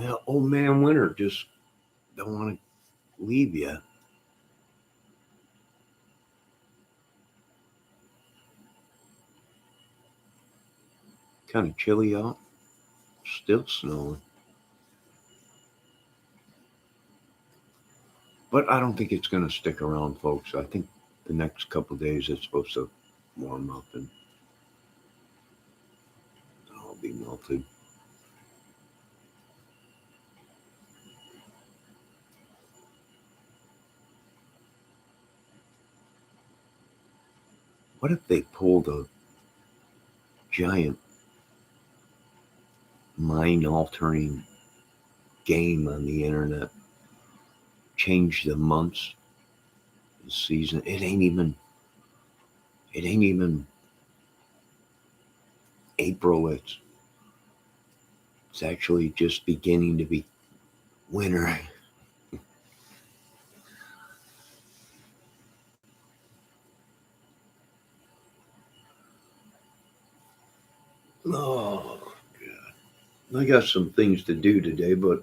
Well, old man winter just don't want to leave you. Kind of chilly out. Still snowing. But I don't think it's going to stick around, folks. I think the next couple of days it's supposed to warm up and I'll be melted. What if they pulled a giant mind altering game on the internet? Change the months, the season. It ain't even April. It's actually just beginning to be winter. Oh, God. I got some things to do today, but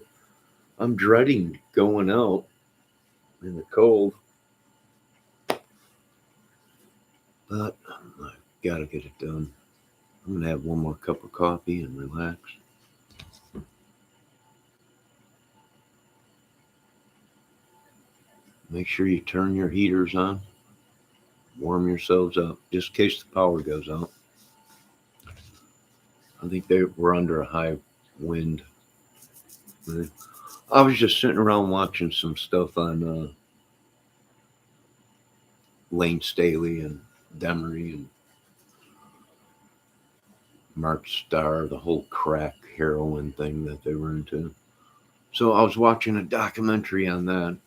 I'm dreading going out in the cold. But I gotta get it done. I'm gonna have one more cup of coffee and relax. Make sure you turn your heaters on. Warm yourselves up just in case the power goes out. I think we're under a high wind. I was just sitting around watching some stuff on Lane Staley and Demery and Mark Starr, the whole crack heroin thing that they were into. So I was watching a documentary on that.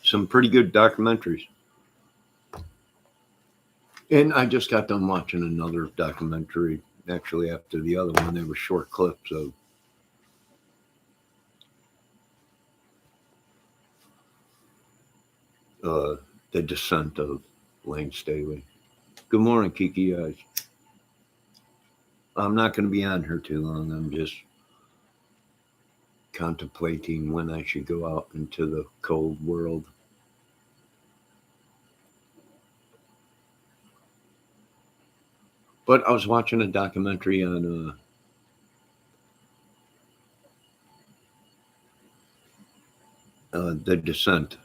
Some pretty good documentaries. And I just got done watching another documentary, actually, after the other one. They were short clips of the descent of Lane Staley. Good morning, Kiki Eyes. I'm not going to be on here too long. I'm just contemplating when I should go out into the cold world. But I was watching a documentary on the descent,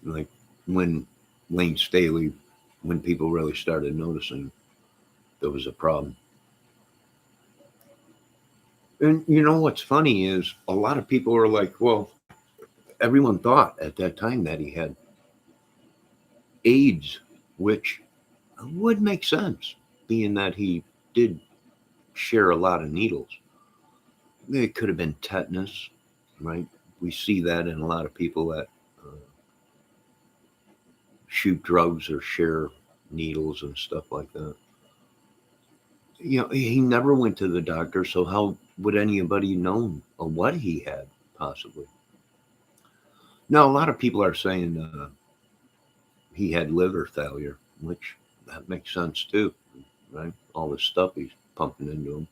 like when Lane Staley, when people really started noticing there was a problem. And you know what's funny is a lot of people are like, well, everyone thought at that time that he had AIDS, which would make sense, being that he did share a lot of needles. It could have been tetanus, right? We see that in a lot of people that shoot drugs or share needles and stuff like that. He never went to the doctor, so how would anybody know what he had, possibly? Now, a lot of people are saying he had liver failure, which that makes sense too, right? All the stuff he's pumping into him.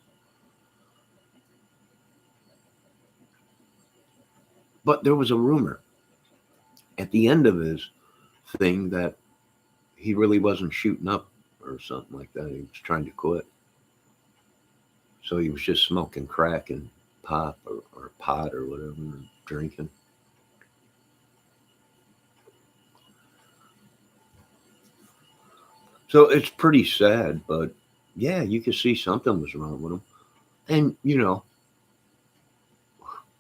But there was a rumor at the end of his thing that he really wasn't shooting up or something like that. He was trying to quit. So he was just smoking crack and pop or pot or whatever, and drinking. So it's pretty sad, but yeah, you could see something was wrong with him. And,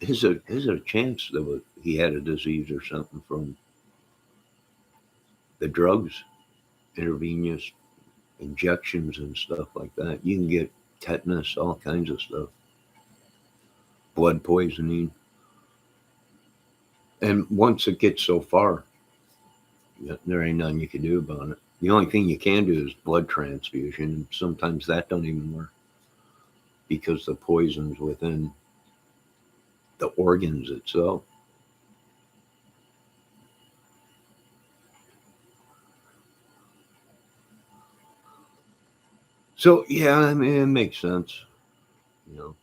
is it a chance that he had a disease or something from the drugs, intravenous injections and stuff like that? You can get tetanus, all kinds of stuff, blood poisoning. And once it gets so far, there ain't nothing you can do about it. The only thing you can do is blood transfusion, and sometimes that don't even work because the poison's within the organs itself. So yeah, I mean it makes sense. You know,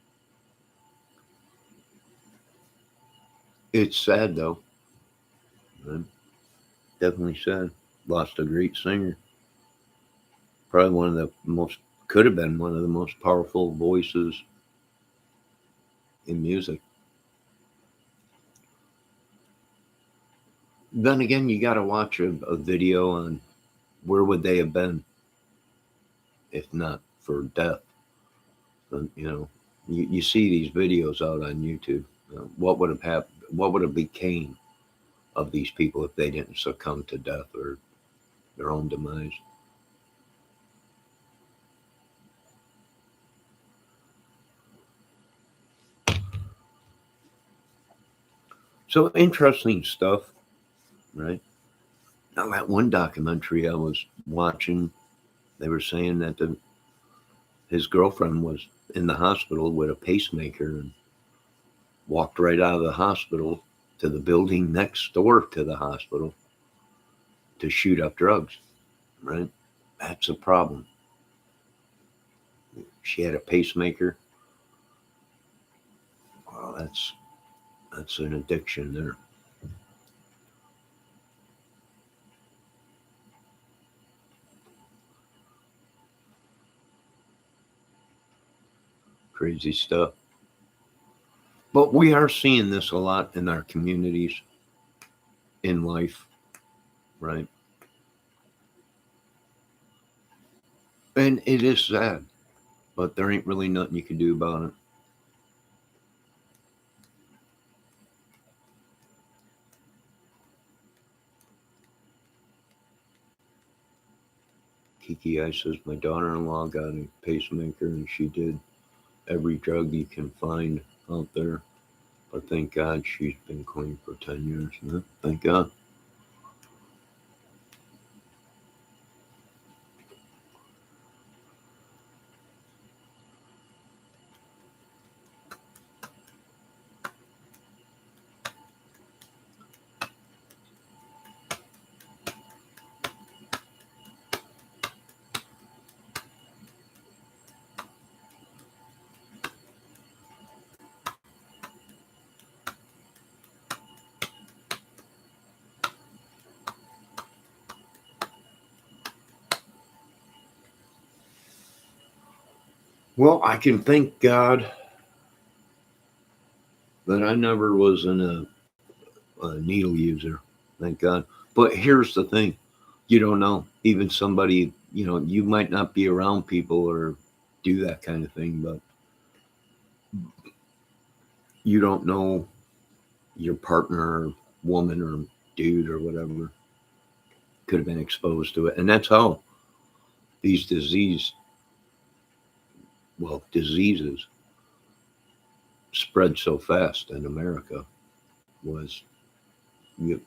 it's sad though. Man. Definitely sad. Lost a great singer. Probably one of the most could have been one of the most powerful voices in music. Then again, you got to watch a video on where would they have been if not for death. You see these videos out on YouTube. What would have happened? What would have became of these people if they didn't succumb to death or their own demise? So interesting stuff, right? Now that one documentary I was watching, they were saying that his girlfriend was in the hospital with a pacemaker and walked right out of the hospital to the building next door to the hospital to shoot up drugs, right? That's a problem. She had a pacemaker. Well, that's an addiction there. Crazy stuff. But we are seeing this a lot in our communities, in life, right? And it is sad, but there ain't really nothing you can do about it. Kiki I says my daughter-in-law got a pacemaker and she did every drug you can find out there. But thank God she's been clean for 10 years. Yeah, thank God. Well, I can thank God that I never was a needle user. Thank God. But here's the thing you don't know. Even somebody, you might not be around people or do that kind of thing, but you don't know your partner or woman or dude or whatever could have been exposed to it. And that's how these diseases spread so fast in America was you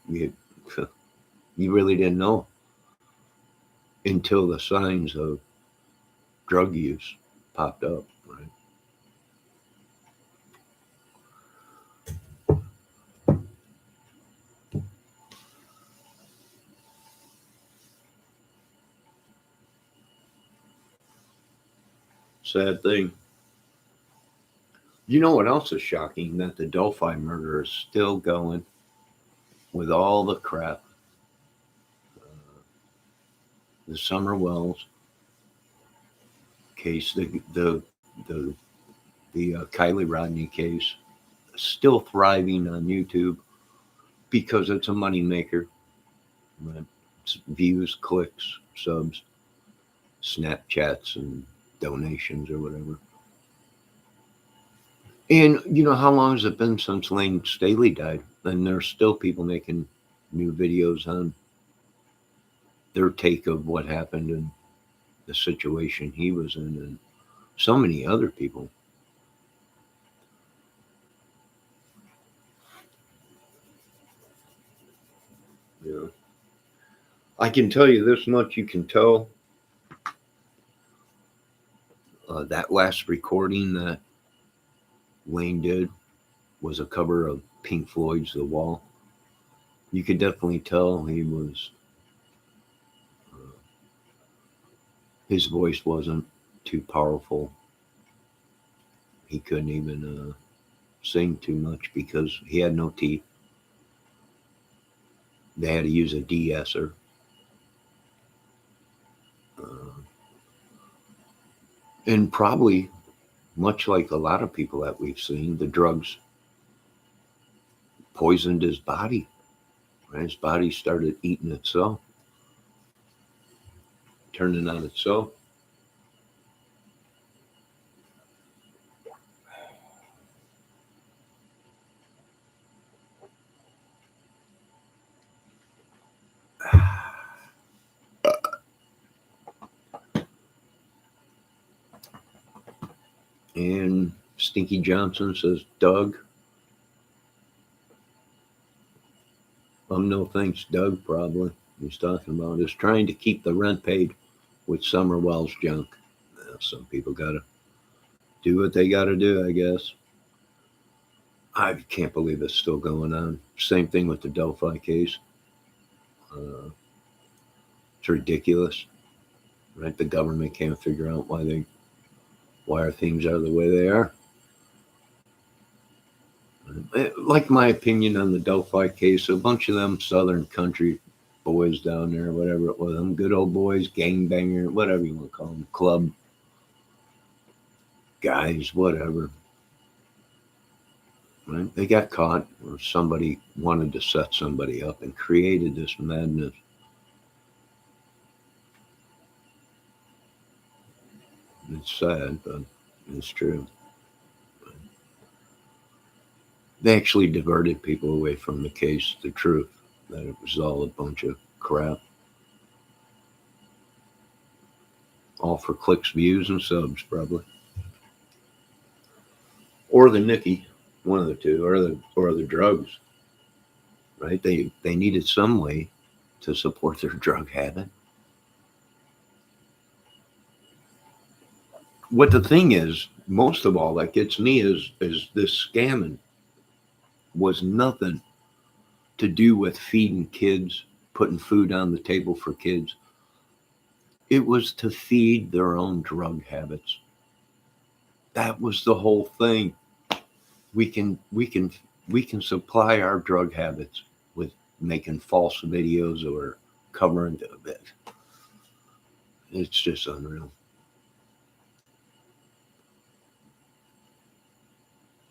you really didn't know until the signs of drug use popped up, right? Sad thing. You know what else is shocking? That the Delphi murder is still going with all the crap. The Summer Wells case, the Kylie Rodney case, still thriving on YouTube because it's a moneymaker. Right? It's views, clicks, subs, Snapchats, and donations or whatever. And you know, how long has it been since Lane Staley died? And there's still people making new videos on their take of what happened and the situation he was in, and so many other people. Yeah. I can tell you this much, you can tell that last recording that Wayne did was a cover of Pink Floyd's The Wall. You could definitely tell he was, his voice wasn't too powerful. He couldn't even sing too much because he had no teeth. They had to use a de-esser. And probably, much like a lot of people that we've seen, the drugs poisoned his body. Right? His body started eating itself, turning on itself. And Stinky Johnson says, Doug. No thanks, Doug, probably. He's talking about is trying to keep the rent paid with Summer Wells junk. Some people got to do what they got to do, I guess. I can't believe it's still going on. Same thing with the Delphi case. It's ridiculous, right? The government can't figure out why things are the way they are. Like my opinion on the Delphi case, a bunch of them Southern country boys down there, whatever it was, them good old boys, gangbanger, whatever you want to call them, club guys, whatever. Right? They got caught, or somebody wanted to set somebody up and created this madness. It's sad, but it's true. They actually diverted people away from the case, the truth, that it was all a bunch of crap. All for clicks, views, and subs, probably. Or the Nicky, one of the two, or the drugs. Right? They needed some way to support their drug habit. What the thing is, most of all, that gets me is this scamming was nothing to do with feeding kids, putting food on the table for kids. It was to feed their own drug habits. That was the whole thing. We can supply our drug habits with making false videos or covering it. It's just unreal.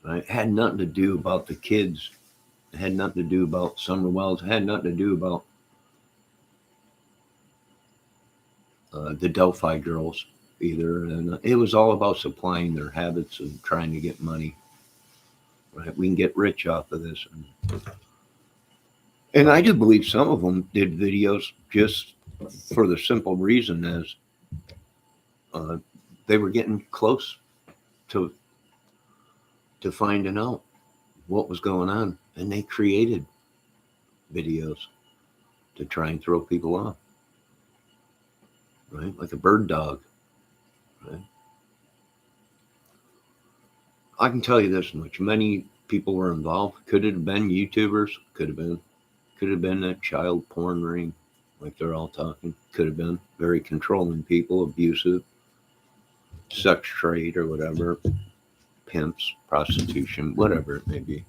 Right? It had nothing to do about the kids. It had nothing to do about Summer Wells. It had nothing to do about the Delphi girls either. And it was all about supplying their habits and trying to get money. Right? We can get rich off of this. And I do believe some of them did videos just for the simple reason as they were getting close to finding out what was going on, and they created videos to try and throw people off, right? Like a bird dog, right? I can tell you this much: many people were involved. Could it have been YouTubers? Could have been that child porn ring, like they're all talking. Could have been very controlling people, abusive. sex trade or whatever, pimps, prostitution, whatever it may be.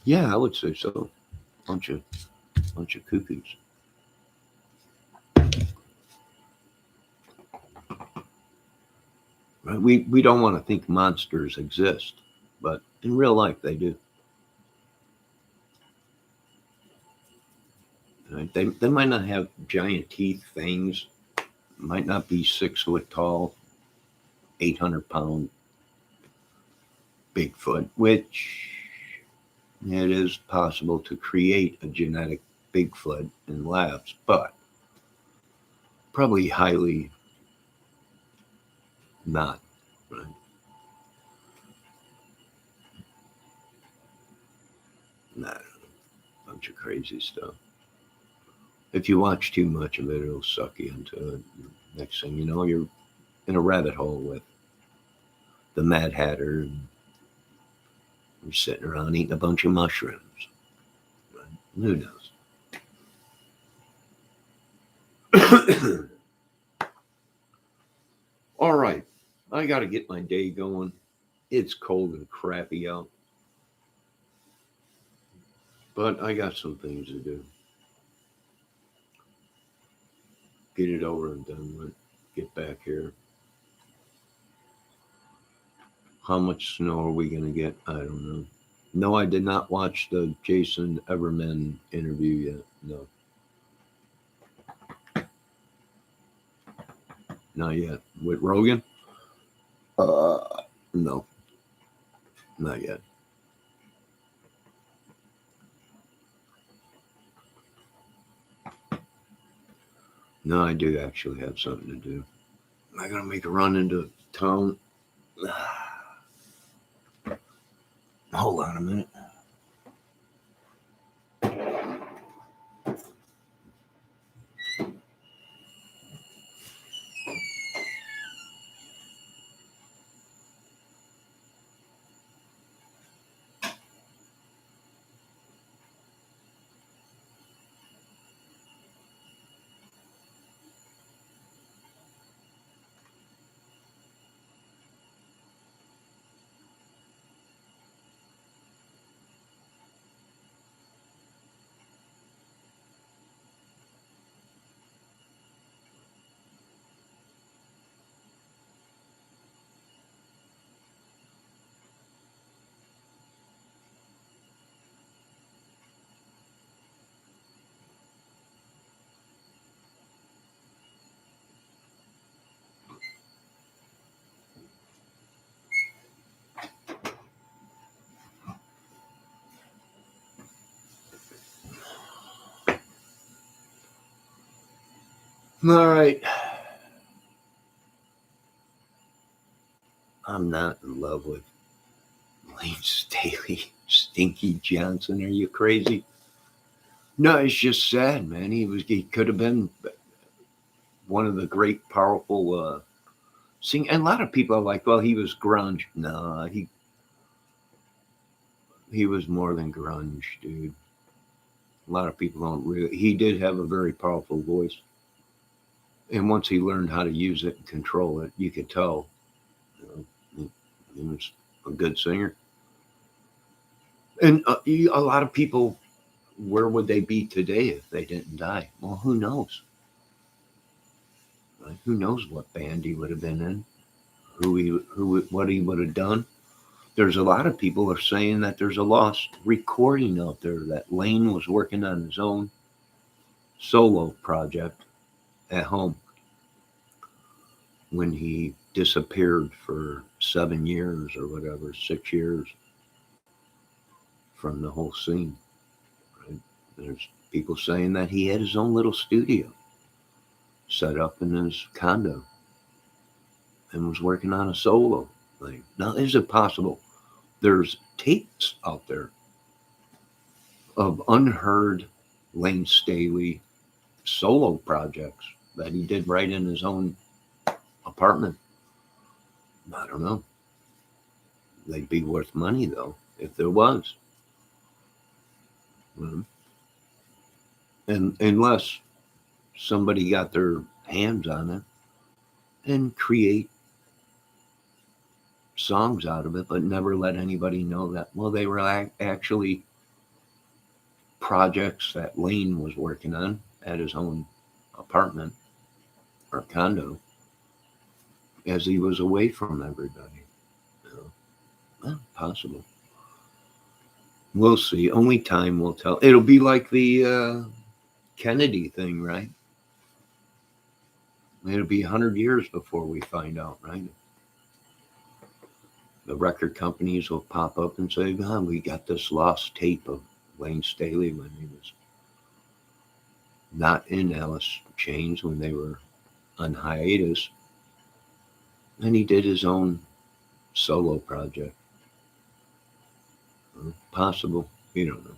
Yeah, I would say so. Bunch of cuckoos. Right? We don't want to think monsters exist, but in real life they do. Right? They might not have giant teeth, fangs, might not be 6 foot tall, 800-pound Bigfoot, which it is possible to create a genetic Bigfoot in labs, but probably highly not. Right? Not a bunch of crazy stuff. If you watch too much of it, it'll suck you into it. Next thing you know, you're in a rabbit hole with the Mad Hatter, and you're sitting around eating a bunch of mushrooms. Right? Who knows? All right, I got to get my day going. It's cold and crappy out, but I got some things to do. Get it over and done with. Get back here. How much snow are we going to get? I don't know. No, I did not watch the Jason Everman interview yet. No, not yet. With Rogan? Uh, no, not yet. No, I do actually have something to do. Am I going to make a run into town? Hold on a minute. All right. I'm not in love with Lane Staley, Stinky Johnson. Are you crazy? No, it's just sad, man. He could have been one of the great, powerful sing. And a lot of people are like, well, he was grunge. No, he was more than grunge, dude. A lot of people don't really. He did have a very powerful voice, and once he learned how to use it and control it, you could tell. You know, he was a good singer. And a lot of people, where would they be today if they didn't die? Well, who knows? Right? Who knows what band he would have been in? What he would have done? There's a lot of people are saying that there's a lost recording out there that Lane was working on his own solo project at home when he disappeared for 7 years or whatever, 6 years from the whole scene. Right? There's people saying that he had his own little studio set up in his condo and was working on a solo thing. Now, is it possible? There's tapes out there of unheard Lane Staley solo projects that he did right in his own apartment. I don't know. They'd be worth money though, if there was. And unless somebody got their hands on it and create songs out of it, but never let anybody know that. Well, they were actually projects that Lane was working on at his own apartment or condo as he was away from everybody. Well, possible. We'll see. Only time will tell. It'll be like the Kennedy thing, right? It'll be 100 years before we find out, right? The record companies will pop up and say, "God, we got this lost tape of Wayne Staley when he was not in Alice Chains, when they were on hiatus, and he did his own solo project." Possible. You don't know.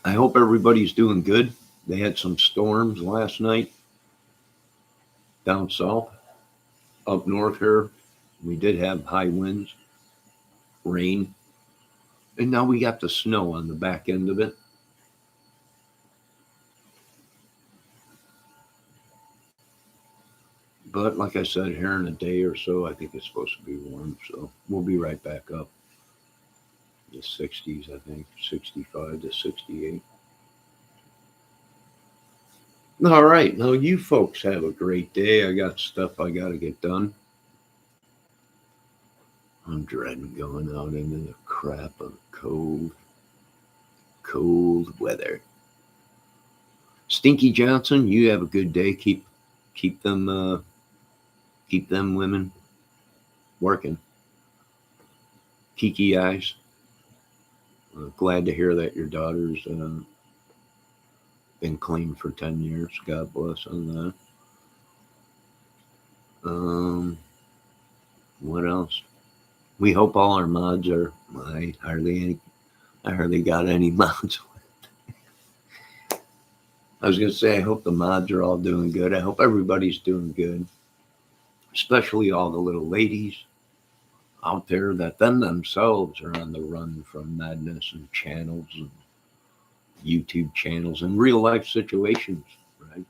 I hope everybody's doing good. They had some storms last night down south. Up north here, we did have high winds, rain, and now we got the snow on the back end of it. But like I said, here in a day or so, I think it's supposed to be warm. So we'll be right back up. The 60s, I think, 65 to 68. All right. Now, you folks have a great day. I got stuff I got to get done. I'm dreading going out into the crap of cold weather. Stinky Johnson, you have a good day. Keep them women working. Kiki Eyes, glad to hear that your daughter's been clean for 10 years. God bless on that. What else? We hope all our mods are. I hardly got any mods. I was going to say, I hope the mods are all doing good. I hope everybody's doing good, especially all the little ladies out there that then themselves are on the run from madness and channels and YouTube channels and real life situations, right?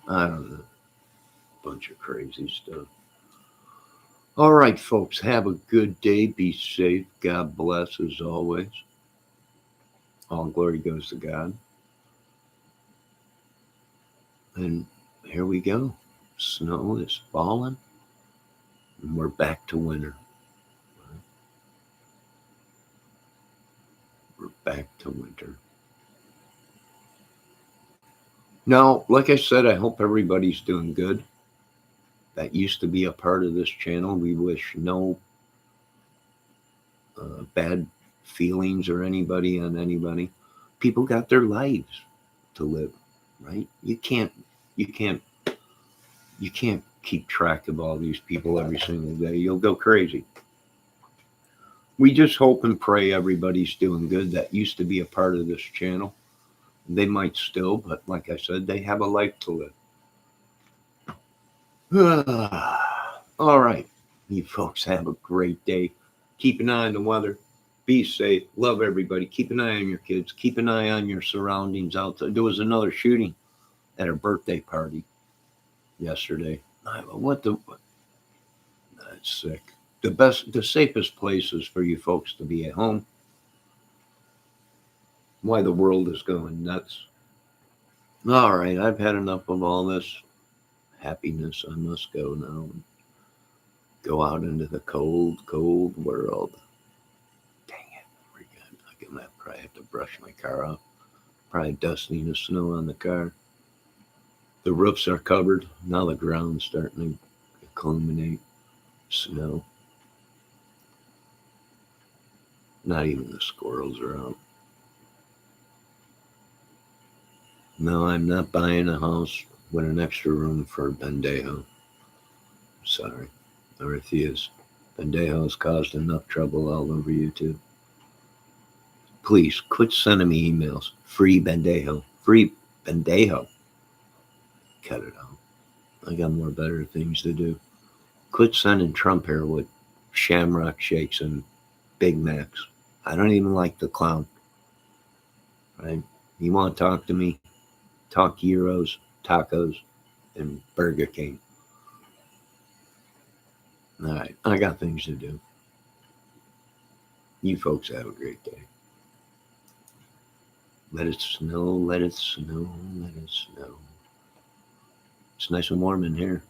I don't know. Bunch of crazy stuff. All right, folks, have a good day. Be safe. God bless as always. All glory goes to God. And here we go. Snow is falling, and we're back to winter. We're back to winter. Now, like I said, I hope everybody's doing good. That used to be a part of this channel. We wish no bad feelings or anybody on anybody. People got their lives to live, right? You can't keep track of all these people every single day. You'll go crazy. We just hope and pray everybody's doing good. That used to be a part of this channel. They might still, but like I said, they have a life to live. All right. You folks have a great day. Keep an eye on the weather. Be safe. Love everybody. Keep an eye on your kids. Keep an eye on your surroundings out there. There was another shooting at a birthday party yesterday. That's sick. The safest places for you folks to be at home. Why the world is going nuts. All right, I've had enough of all this happiness. I must go now and go out into the cold world. Dang it. I probably have to brush my car off. Probably dusting the snow on the car. The roofs are covered. Now the ground's starting to accumulate snow. Not even the squirrels are out. No, I'm not buying a house with an extra room for Bendejo. Sorry. I refuse. Bendejo's caused enough trouble all over YouTube. Please quit sending me emails. Free Bendejo. Free Bendejo. cut it out. I got more better things to do. Quit sending Trump here with Shamrock Shakes and Big Macs. I don't even like the clown. Right? You want to talk to me? Talk gyros, tacos, and Burger King. All right, I got things to do. You folks have a great day. Let it snow, let it snow, let it snow. It's nice and warm in here.